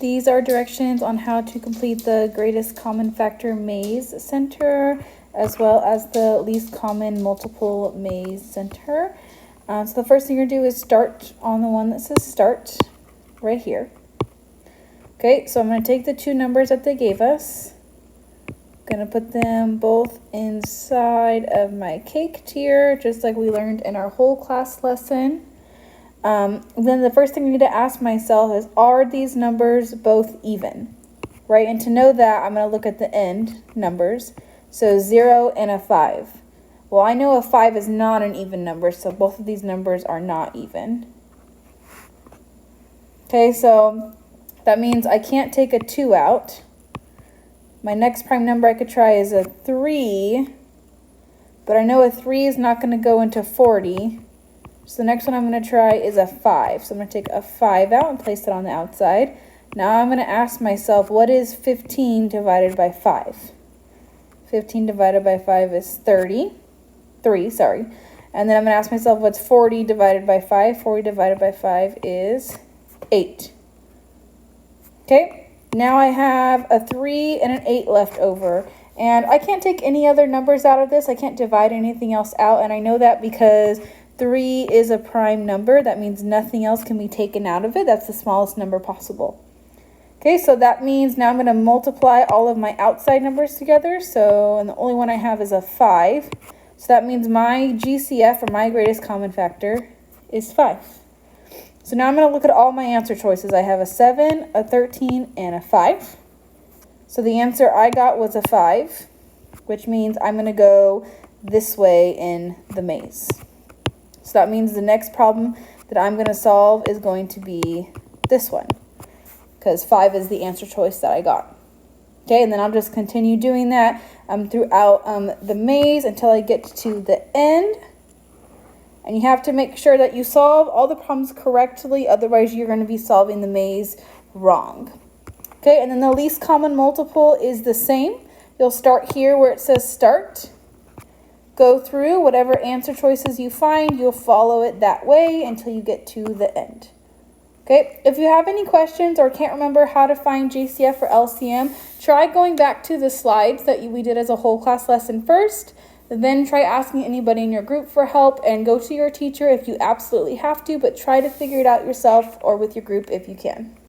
These are directions on how to complete the greatest common factor maze center, as well as the least common multiple maze center. So the first thing you're gonna do is start on the one that says start right here. Okay, so I'm gonna take the two numbers that they gave us. Gonna put them both inside of my cake tier, just like we learned in our whole class lesson. Then the first thing I need to ask myself is, are these numbers both even? Right, and to know that, I'm going to look at the end numbers. So 0 and a 5. Well, I know a 5 is not an even number, so both of these numbers are not even. Okay, so that means I can't take a 2 out. My next prime number I could try is a 3, but I know a 3 is not going to go into 40. So the next one I'm going to try is a 5. So I'm going to take a 5 out and place it on the outside. Now I'm going to ask myself, what is 15 divided by 5? 15 divided by 5 is 3. And then I'm going to ask myself, what's 40 divided by 5? 40 divided by 5 is 8. Okay, now I have a 3 and an 8 left over. And I can't take any other numbers out of this. I can't divide anything else out. And I know that because 3 is a prime number. That means nothing else can be taken out of it. That's the smallest number possible. Okay, so that means now I'm going to multiply all of my outside numbers together. So, and the only one I have is a 5. So that means my GCF, or my greatest common factor, is 5. So now I'm going to look at all my answer choices. I have a 7, a 13, and a 5. So the answer I got was a 5, which means I'm going to go this way in the maze. So that means the next problem that I'm going to solve is going to be this one, because 5 is the answer choice that I got. Okay, and then I'll just continue doing that throughout the maze until I get to the end. And you have to make sure that you solve all the problems correctly, otherwise you're going to be solving the maze wrong. Okay, and then the least common multiple is the same. You'll start here where it says start. Go through whatever answer choices you find, you'll follow it that way until you get to the end. Okay, if you have any questions or can't remember how to find GCF or LCM, try going back to the slides that we did as a whole class lesson first, then try asking anybody in your group for help, and go to your teacher if you absolutely have to, but try to figure it out yourself or with your group if you can.